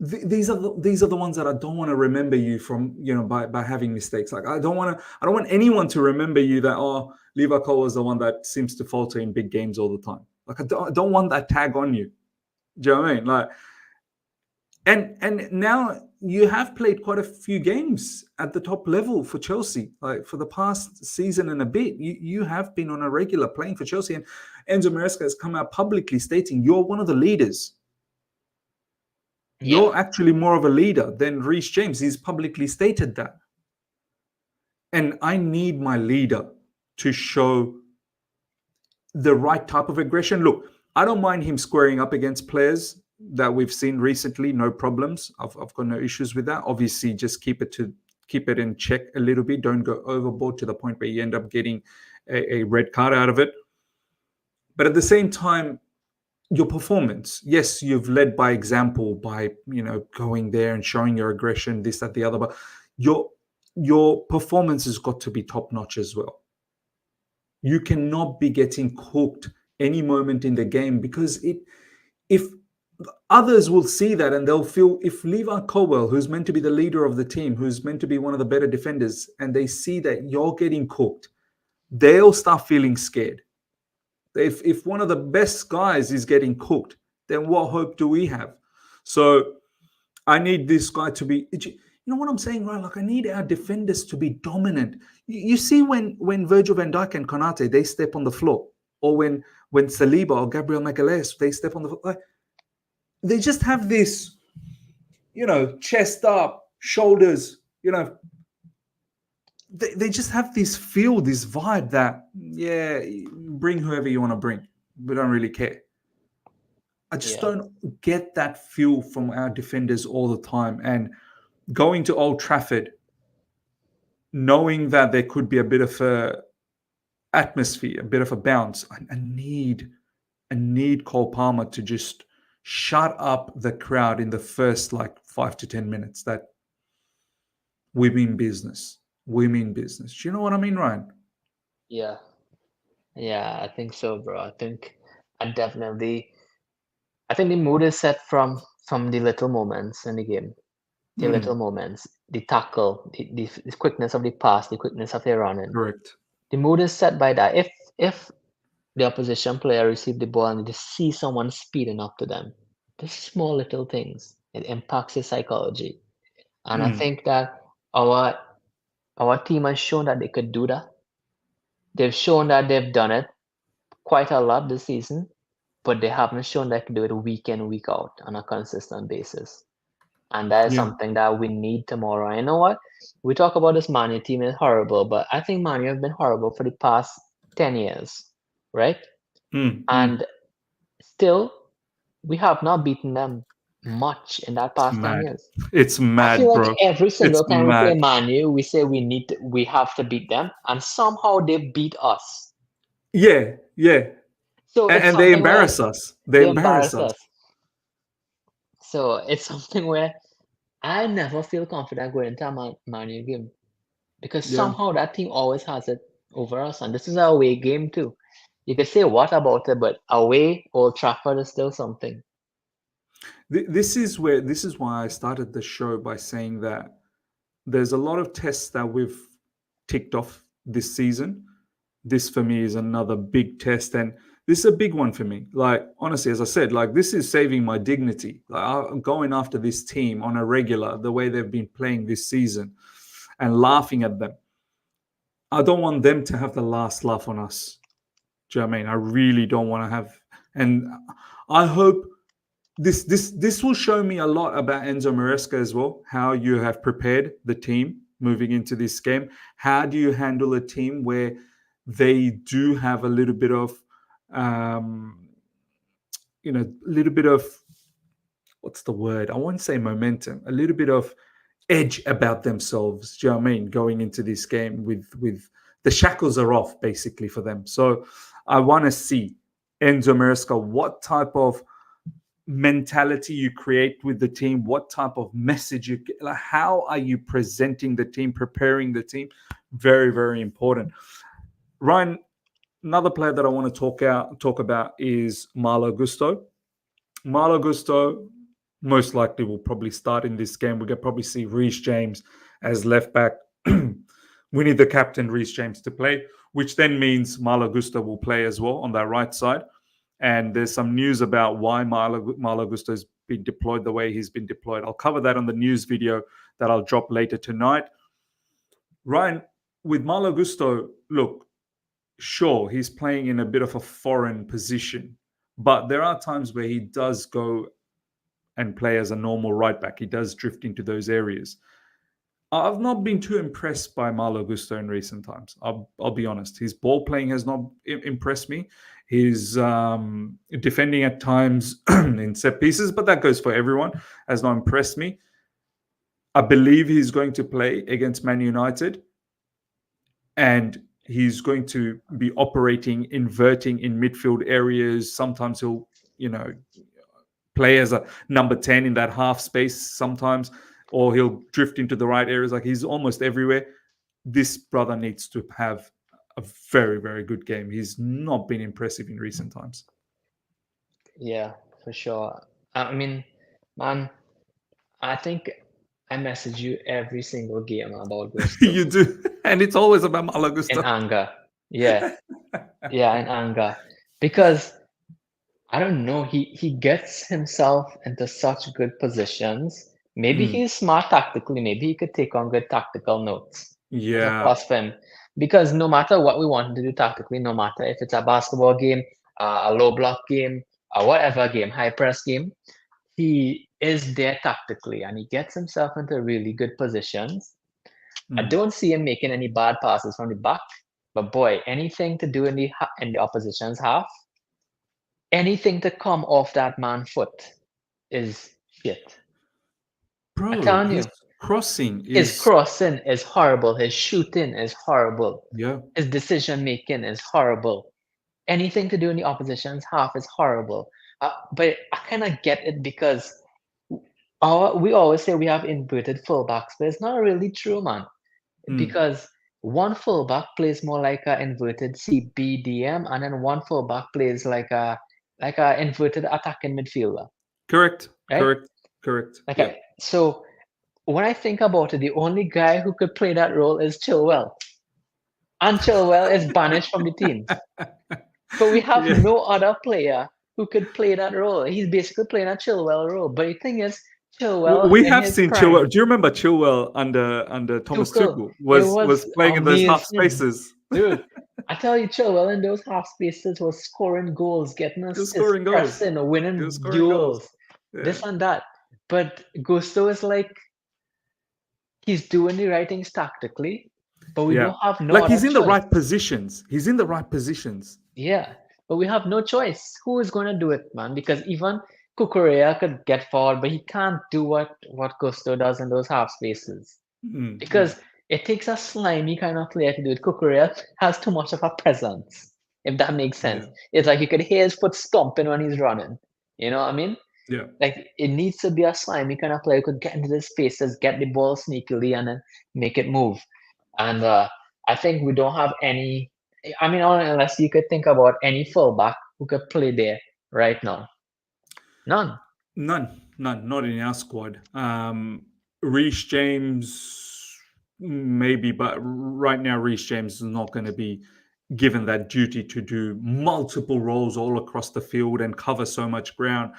these are the ones that I don't want to remember you from. By having mistakes. Like, I don't want anyone to remember you that, oh, Levi Colwell is the one that seems to falter in big games all the time. Like, I don't want that tag on you. Do you know what I mean? Like, and now you have played quite a few games at the top level for Chelsea. Like, for the past season and a bit, you have been on a regular playing for Chelsea. And Enzo Maresca has come out publicly stating you're one of the leaders. Yeah. You're actually more of a leader than Rees James. He's publicly stated that. And I need my leader to show the right type of aggression. Look, I don't mind him squaring up against players that we've seen recently. No problems. I've got no issues with that. Obviously, just keep it in check a little bit. Don't go overboard to the point where you end up getting a red card out of it. But at the same time, your performance, yes, you've led by example by going there and showing your aggression, this, that, the other, but your performance has got to be top notch as well. You cannot be getting cooked any moment in the game, because if others will see that and they'll feel, if Levi Colwell, who's meant to be the leader of the team, who's meant to be one of the better defenders, and they see that you're getting cooked, they'll start feeling scared. If one of the best guys is getting cooked, then what hope do we have? So I need this guy to be, you know what I'm saying, right? Like, I need our defenders to be dominant. You see when Virgil van Dijk and Konate, they step on the floor, or when Saliba or Gabriel Magalhaes, they step on the floor, like, they just have this, chest up, shoulders, they just have this feel, this vibe that, yeah, bring whoever you want to bring. We don't really care. I just don't get that feel from our defenders all the time. And going to Old Trafford, knowing that there could be a bit of a atmosphere, a bit of a bounce, I need Cole Palmer to just shut up the crowd in the first like 5 to 10 minutes that we mean business. We mean business. Do you know what I mean, Ryan? Yeah, yeah, I think so, bro. I definitely, I think the mood is set from the little moments in the game, the little Mm, moments, the tackle, the quickness of the pass, the quickness of the running. correct. The mood is set by that. If the opposition player receive the ball and they see someone speeding up to them, these small little things, it impacts his psychology. And I Mm, think that our our team has shown that they could do that. They've shown that they've done it quite a lot this season, but they haven't shown they can do it week in, week out on a consistent basis. And that is yeah. something that we need tomorrow. And you know what? We talk about this Manu team is horrible, but I think Manu have been horrible for the past 10 years, right? Mm, mm. And still, we have not beaten them much in that It's past 10 mad. years. It's I feel mad, like bro. every It's single time we play mad. Manu, we say we have to beat them, and somehow they beat us. Yeah, yeah. So it's And they something where embarrass us. They they embarrass embarrass us. us. So it's something where I never feel confident going into a Manu game because Yeah. somehow that team always has it over us, and this is our away game too. You could say what about it, but away Old Trafford is still something. This is why I started the show by saying that there's a lot of tests that we've ticked off this season. This for me is another big test, and this is a big one for me. Like honestly, as I said, like this is saving my dignity. Like I'm going after this team on a regular, the way they've been playing this season, and laughing at them. I don't want them to have the last laugh on us. Do you know what I mean? I really don't want to have, and I hope this will show me a lot about Enzo Maresca as well. How you have prepared the team moving into this game. How do you handle a team where they do have a little bit of, um, a little bit of what's the word? I won't say momentum. A little bit of edge about themselves. Do you know what I mean? Going into this game with the shackles are off basically for them. So I want to see Enzo Maresca what type of mentality you create with the team, what type of message you get, like how are you presenting the team, preparing the team. Very, very important. Ryan, another player that I want to talk about is Malo Gusto. Malo Gusto most likely will probably start in this game. We could probably see Rees James as left back. We need the captain Rees James to play, which then means Malo Gusto will play as well on that right side. And there's some news about why Malo Gusto has been deployed the way he's been deployed. I'll cover that on the news video that I'll drop later tonight. Ryan, with Malo Gusto, look, sure, he's playing in a bit of a foreign position, but there are times where he does go and play as a normal right back. He does drift into those areas. I've not been too impressed by Malo Gusto in recent times. I'll be honest. His ball playing has not impressed me. His defending at times in set pieces, but that goes for everyone, has not impressed me. I believe he's going to play against Man United, and he's going to be operating, inverting in midfield areas. Sometimes he'll, you know, play as a number 10 in that half space sometimes, or he'll drift into the right areas. Like he's almost everywhere. This brother needs to have a very, very good game. He's not been impressive in recent times. Yeah, for sure. I mean, man, I think I message you every single game about Gusto You do. And it's always about in Malagusta. anger. Yeah, yeah, in anger. Because I don't know, he gets himself into such good positions. Maybe Mm, he's smart tactically, maybe he could take on good tactical notes. That's a yeah. plus for him. Because no matter what we want to do tactically, no matter if it's a basketball game, a low block game, or whatever game, high press game, he is there tactically and he gets himself into really good positions. I Mm. don't see him making any bad passes from the back, but boy, anything to do in the opposition's half, anything to come off that man's foot is shit. I'm Bro, telling his you, crossing his is, crossing is horrible. His shooting is horrible. yeah. His decision making is horrible. Anything to do in the opposition's half is horrible. But I kind of get it because we always say we have inverted fullbacks, but it's not really true, man. Mm, Because one fullback plays more like a inverted CBDM, and then one fullback plays like a inverted attacking midfielder, correct, right? correct, correct. Yeah. So when I think about it, the only guy who could play that role is Chilwell, and Chilwell is banished from the team. So we have Yeah. no other player who could play that role. He's basically playing a Chilwell role. But the thing is, Chilwell We in have his seen Chilwell. prime, Do you remember Chilwell under Thomas Tuchel, Tuchel it was was playing in those half amazing. spaces? Dude, I tell you, Chilwell in those half spaces was scoring goals, getting He was assists, scoring goals. pressing, He was winning scoring goals. duels, Yeah. this and that. But Gusto is like he's doing the right things tactically, but we Yeah. don't have no Like other he's in the choice. right positions. He's in the right positions. Yeah, but we have no choice. Who is going to do it, man? Because even Kukurea could get forward, but he can't do what Gusto does in those half spaces. Mm, mm. Because it takes a slimy kind of player to do it. Kukurea has too much of a presence, if that makes sense. Yeah. It's like you could hear his foot stomping when he's running. You know what I mean? Yeah. Like it needs to be a slimy kind of player who could get into the spaces, get the ball sneakily, and then make it move. And I think we don't have any. I mean, unless you could think about any fullback who could play there right now. None. None, none, not in our squad. Rees James, maybe, but right now Rees James is not going to be given that duty to do multiple roles all across the field and cover so much ground.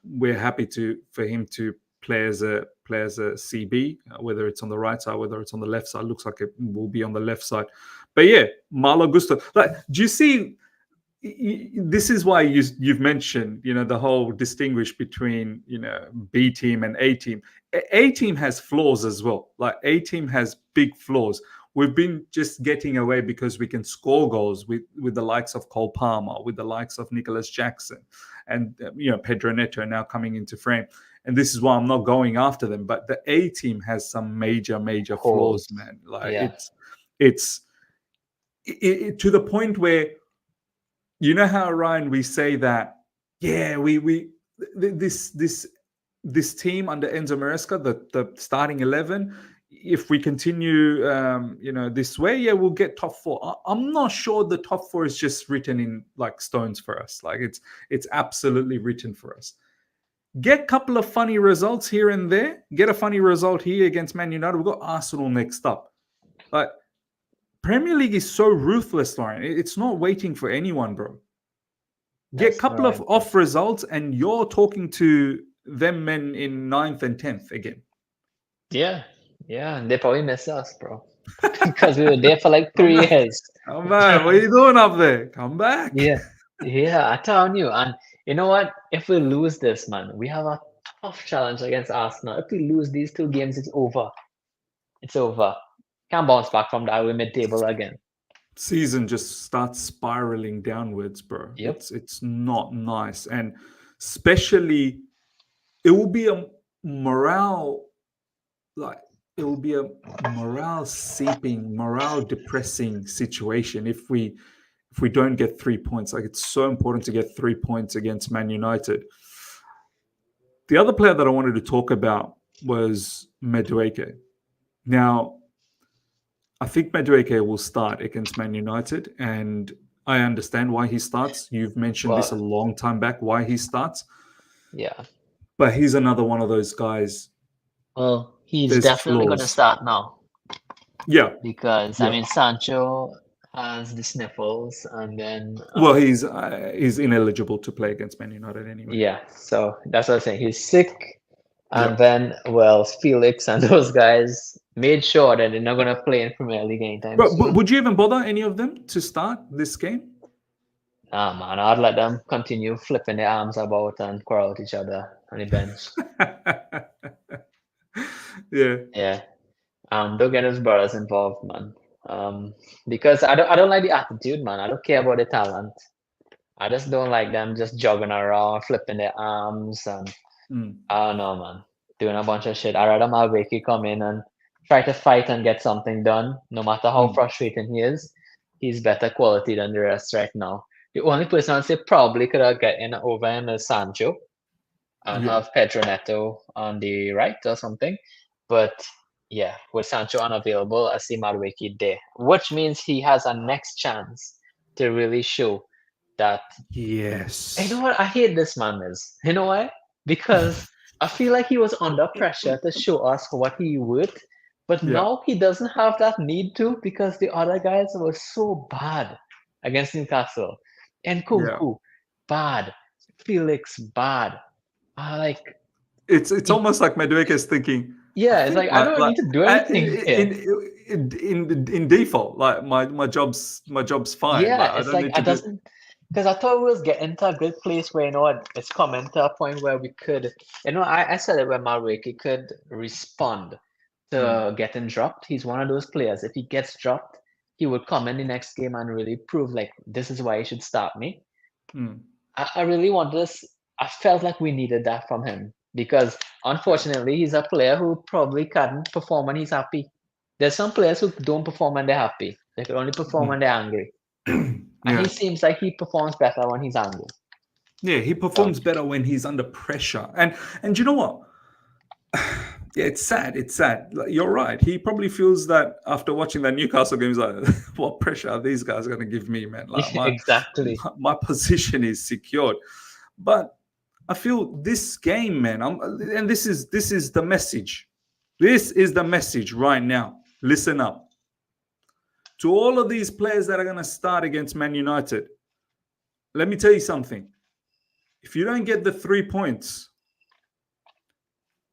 We're happy to for him to play as a CB, whether it's on the right side, whether it's on the left side. Looks like it will be on the left side. But yeah, Malo Gusto. Like, do you see? This is why you've mentioned, the whole distinguish between, B team and A team. A team has flaws as well. Like, A team has big flaws. We've been just getting away because we can score goals with the likes of Cole Palmer, with the likes of Nicholas Jackson, and Pedro Neto now coming into frame. And this is why I'm not going after them. But the A team has some major flaws, Holes. man. Like, Yeah. it's to the point where, how, Ryan, we say that, yeah, we this team under Enzo Maresca, the starting 11, if we continue, this way, yeah, we'll get top four. I'm not sure the top four is just written in like stones for us. Like, it's absolutely written for us. Get a couple of funny results here and there. Get a funny result here against Man United. We've got Arsenal next up. But Premier League is so ruthless, Lauren. It's not waiting for anyone, bro. Get a That's couple of right, bro. off results, and you're talking to them men in ninth and 10th again. Yeah. Yeah. And they probably miss us, bro. Because we were there for like Come 3 back. years. Come back. What are you doing up there? Come back. Yeah. Yeah, I tell you. And you know what? If we lose this, man, we have a tough challenge against Arsenal. If we lose these 2 games, it's over. It's over. Can't bounce back from that. We're mid-table again. Season just starts spiraling downwards, bro. Yep. It's not nice. And especially, it will be a morale, like, it will be a morale seeping, morale depressing situation if we don't get 3 points. Like, it's so important to get 3 points against Man United. The other player that I wanted to talk about was Madueke. Now, I think Madueke will start against Man United, and I understand why he starts. You've mentioned this a Well, long time back, why he starts. yeah. But he's another one of those guys. Well, he's There's definitely going to flaws. start now Yeah, because I yeah. mean Sancho has the sniffles, and then Well, he's ineligible to play against Man United anyway. yeah. So that's what I'm saying. He's sick, Yeah. and then well, Felix and those guys made sure that they're not going to play in Premier League anytime But soon. would you even bother any of them to start this game? Ah man, I'd let them continue flipping their arms about and quarrel with each other on the bench. Yeah. Yeah. Don't get his brothers involved, man. Because I don't like the attitude, man. I don't care about the talent. I just don't like them just jogging around, flipping their arms, and Mm, I don't know, man, doing a bunch of shit. I rather Malveki come in and try to fight and get something done, no matter how mm. frustrating he is. He's better quality than the rest right now. The only person I'd say probably could have gotten over him is Sancho and Yeah. have Pedro Neto on the right or something. But yeah, with Sancho unavailable, I see Madueke there, which means he has a next chance to really show that. You know Yes. what? I hate this man is. You know why? Because I feel like he was under pressure to show us what he worth, but Yeah. now he doesn't have that need to because the other guys were so bad against Newcastle. And Yeah. Kunku, bad. Felix, bad. Like, It's it, almost like Madueke is thinking, I yeah, it's think like I don't need to do anything here. in default, like my job's fine. Yeah, Like I it's don't like need I to do. doesn't because I thought we was getting to a good place where it's coming to a point where we could I said it when Maruiki could respond Mm, to getting dropped. He's one of those players. If he gets dropped, he would come in the next game and really prove like this is why you should start me. mm, I really want this. I felt like we needed that from him because yeah. unfortunately he's a player who probably can't perform when he's happy. There's some players who don't perform when they're happy. They can only perform when they're angry. And he Yeah. seems like he performs better when he's angry. Yeah, he So performs better when he's under pressure. And you know what? Yeah, it's sad. It's sad. Like, you're right. He probably feels that after watching that Newcastle game, he's like, "What pressure are these guys going to give me, man? Like exactly. my position is secured." But I feel this game, man. And this is the message. This is the message right now. Listen up to all of these players that are going to start against Man United. Let me tell you something. If you don't get the 3 points,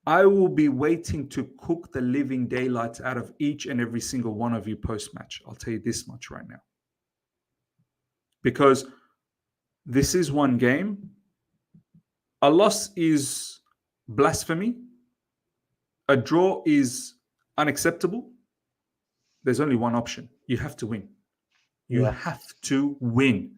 I will be waiting to cook the living daylights out of each and every single one of you post match. I'll tell you this much right now. Because this is one game. A loss is blasphemy. A draw is unacceptable. There's only one option. You have to win. You Yeah. have to win,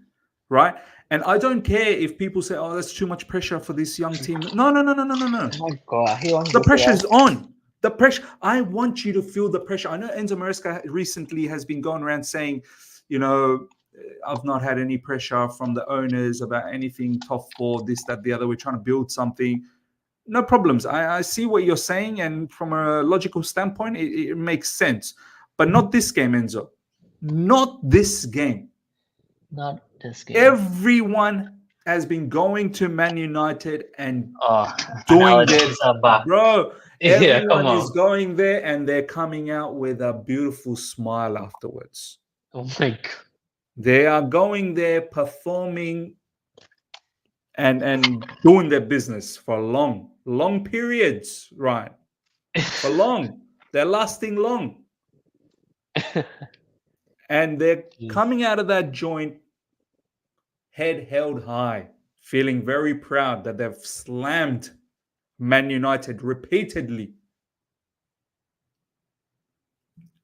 right? And I don't care if people say, "Oh, that's too much pressure for this young team." No, no, no, no, no, no, no. Oh my god, he wants The to say pressure that. is on. The pressure. I want you to feel the pressure. I know Enzo Maresca recently has been going around saying, you know, I've not had any pressure from the owners about anything top four, this, that, the other. We're trying to build something. No problems. I see what you're saying, and from a logical standpoint, it makes sense. But not this game, Enzo. Not this game. Not this game. Everyone has been going to Man United and Oh, doing their analogies are back. bro. Yeah, come Everyone is on. going there and they're coming out with a beautiful smile afterwards. Oh my god. They are going there performing and doing their business for long periods, right? For long. They're lasting long. And they're Jeez. coming out of that joint head held high, feeling very proud that they've slammed Man United repeatedly.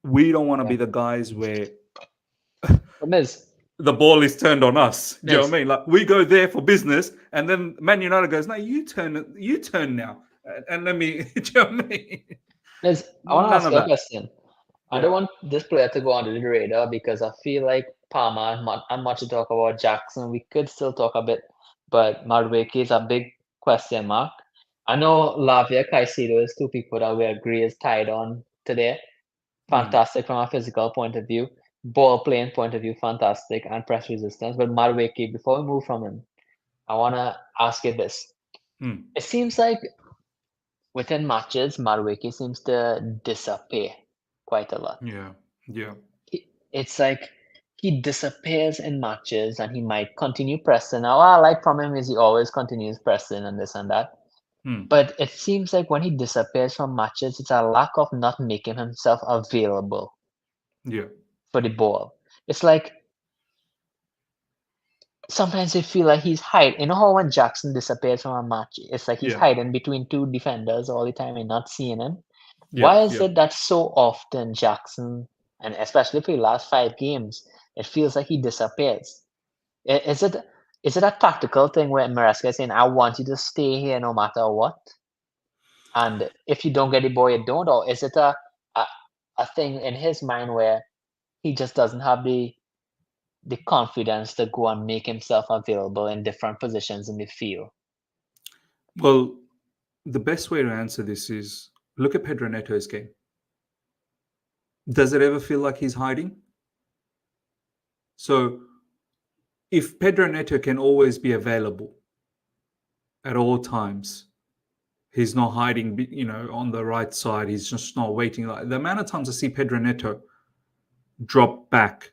We don't want to Yeah. be the guys where But Miz, the ball is turned on us. Do you know what Miz, I mean? Like we go there for business, and then Man United goes, "No, you turn now, and let me." Do you know what I mean? Miz, I want to None ask of you a that. question. I Yeah. don't want this player to go under the radar because I feel like Palmer and much to talk about Jackson. We could still talk a bit, but Madueke is a big question mark. I know Lavia Caicedo is two people that we agree is tied on today. Mm. Fantastic from a physical point of view, ball playing point of view, fantastic, and press resistance. But Madueke, before we move from him, I want to ask you this. Mm. It seems like within matches, Madueke seems to disappear quite a lot. Yeah. Yeah. It's like he disappears in matches and he might continue pressing. Now, what I like from him is he always continues pressing and this and that. Mm. But it seems like when he disappears from matches, it's a lack of not making himself available Yeah. for the ball. It's like sometimes I feel like he's hiding. You know how when Jackson disappears from a match, it's like he's Yeah. hiding between two defenders all the time and not seeing him. Yeah. Why is Yeah. it that so often Jackson, and especially for the last 5 games, it feels like he disappears? Is it a tactical thing where Maresca is saying, "I want you to stay here no matter what," and if you don't get the ball, you don't, or is it a a thing in his mind where he just doesn't have the the confidence to go and make himself available in different positions in the field. Well, the best way to answer this is look at Pedro Neto's game. Does it ever feel like he's hiding? So if Pedro Neto can always be available at all times, he's not hiding, on the right side. He's just not waiting. Like the amount of times I see Pedro Neto drop back,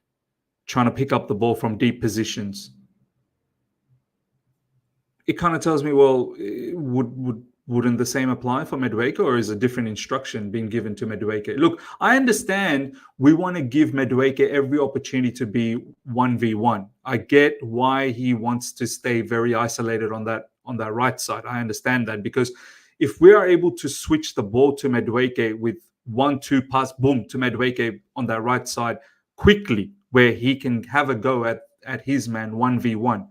trying to pick up the ball from deep positions, it kind of tells me, well, wouldn't the same apply for Madueke, or is a different instruction being given to Madueke? Look, I understand we want to give Madueke every opportunity to be 1v1. I get why he wants to stay very isolated on that right side. I understand that, because if we are able to switch the ball to Madueke with 1-2 pass, boom, to Madueke on that right side quickly, where he can have a go at his man 1v1,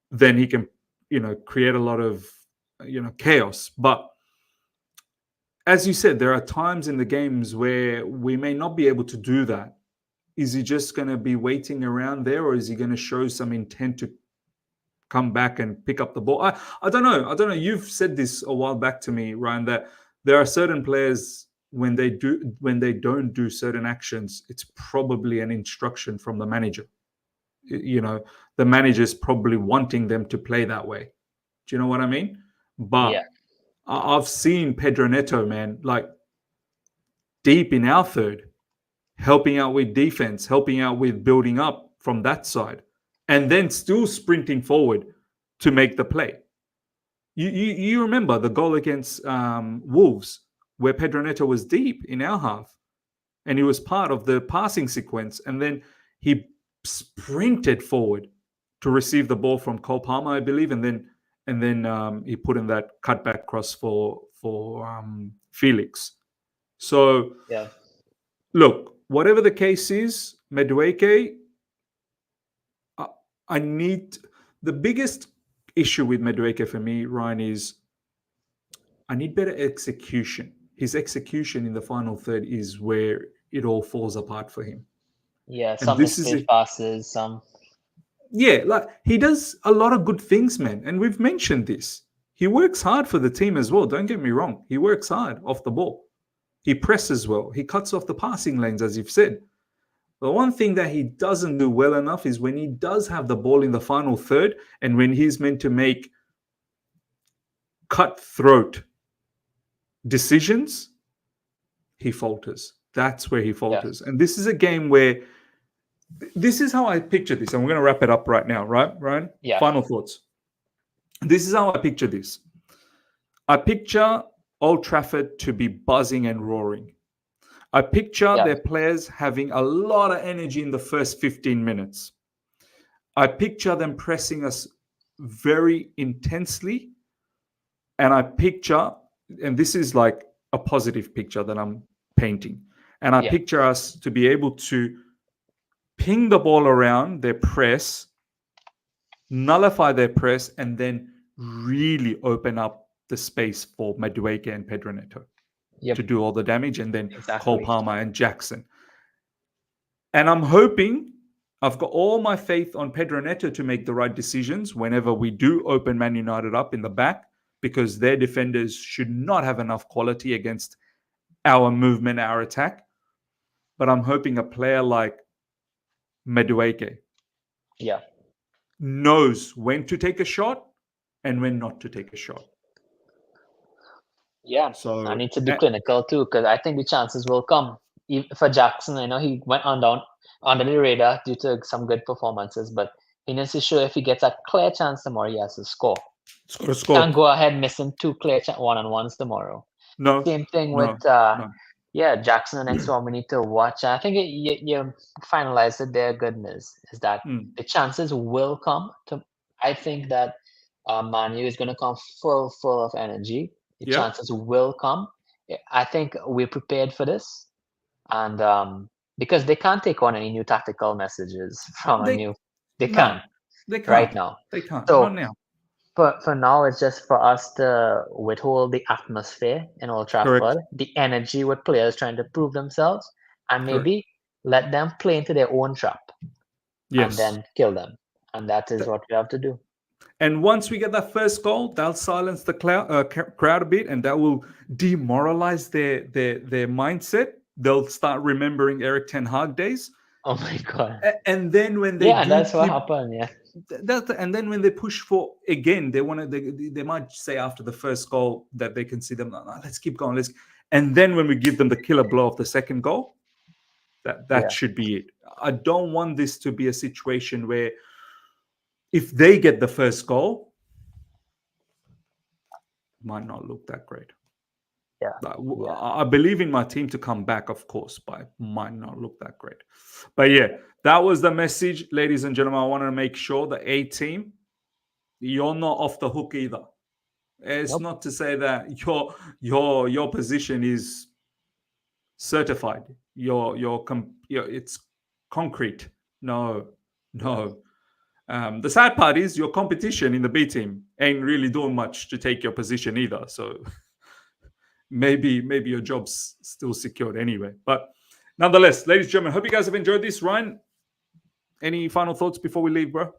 then he can, create a lot of, chaos. But as you said, there are times in the games where we may not be able to do that. Is he just going to be waiting around there, or is he going to show some intent to come back and pick up the ball? I don't know. You've said this a while back to me, Ryan, that there are certain players when they don't do certain actions, it's probably an instruction from the manager. The manager's probably wanting them to play that way. Do you know what I mean? But Yeah, I've seen Pedro Neto, man, like deep in our third, helping out with defense, helping out with building up from that side, and then still sprinting forward to make the play. You remember the goal against Wolves, where Pedro Neto was deep in our half, and he was part of the passing sequence, and then he sprinted forward to receive the ball from Cole Palmer, I believe, and then he put in that cutback cross for Felix. So yeah, look, whatever the case is, Madueke, I need the biggest issue with Madueke for me, Ryan, is I need better execution. His execution in the final third is where it all falls apart for him. yeah. And Some this is misplaced passes, some. yeah, like he does a lot of good things, man. And we've mentioned this. He works hard for the team as well. Don't get me wrong. He works hard off the ball. He presses well. He cuts off the passing lanes, as you've said. The one thing that he doesn't do well enough is when he does have the ball in the final third and when he's meant to make cutthroat decisions, he falters. That's where he Yeah, falters. And this is a game where this is how I picture this. And we're going to wrap it up right now, right, Ryan? yeah, Final thoughts. This is how I picture this. I picture Old Trafford to be buzzing and roaring. I picture yeah, their players having a lot of energy in the first 15 minutes. I picture them pressing us very intensely. And I picture, and this is like a positive picture that I'm painting, and I yeah, picture us to be able to ping the ball around their press, nullify their press, and then really open up the space for Madueke and Pedro Neto yep, to do all the damage, and then Cole exactly. Palmer and Jackson. And I'm hoping, I've got all my faith on Pedro Neto to make the right decisions whenever we do open Man United up in the back, because their defenders should not have enough quality against our movement, our attack. But I'm hoping a player like Madueke Yeah, knows when to take a shot and when not to take a shot. yeah. I So, need to be clinical too, because I think the chances will come. For Jackson, I know he went on down under the radar due to some good performances, but he needs to show if he gets a clear chance tomorrow, he has to score. it's got to Can't score. go ahead missing two clear one-on-ones tomorrow. No, Same thing with no, no. yeah, Jackson. The next one we need to watch. I think you finalized it there. Goodness, is that Mm. the chances will come. To I think that Manu is going to come full of energy. The Yep. chances will come. I think we're prepared for this, and because they can't take on any new tactical messages from a They new, they no, can't they right can't. now. They can't. Not So now. for now, it's just for us to withhold the atmosphere in Old Correct. Trafford, the energy with players trying to prove themselves, and Correct. maybe let them play into their own trap. and Yes. then kill them. And that is Th- what we have to do. And once we get that first goal, they'll silence the crowd a bit, and that will demoralize their mindset. They'll start remembering Eric Ten Hag days, Oh my God. and then when they Yeah, and do that's what keep happened. Yeah. that, and then when they push for again, they want to. They might say after the first goal that they can see them. "No, no, let's keep going. Let's." And then when we give them the killer blow of the second goal, that Yeah. should be it. I don't want this to be a situation where if they get the first goal, it might not look that great. Yeah. Yeah. I believe in my team to come back, of course, but it might not look that great. But yeah, that was the message, ladies and gentlemen. I want to make sure the A team, you're not off the hook either. It's Nope. not to say that your position is certified. It's concrete. No, Yeah. no. The sad part is your competition in the B team ain't really doing much to take your position either. So maybe your job's still secured anyway. But nonetheless, ladies and gentlemen, hope you guys have enjoyed this. Ryan, any final thoughts before we leave, bro?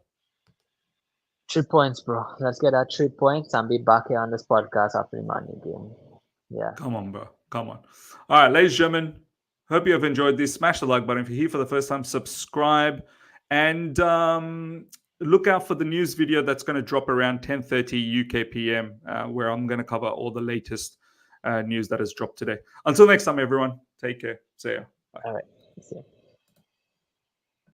3 points, bro. Let's get our 3 points and be back here on this podcast after the Man U game. Yeah. Come on, bro. Come on. All right, ladies and gentlemen, hope you have enjoyed this. Smash the like button if you're here for the first time. Subscribe and look out for the news video that's going to drop around 10:30 UK PM, where I'm going to cover all the latest news that has dropped today. Until next time, everyone. Take care. See ya. Bye. All right. See you.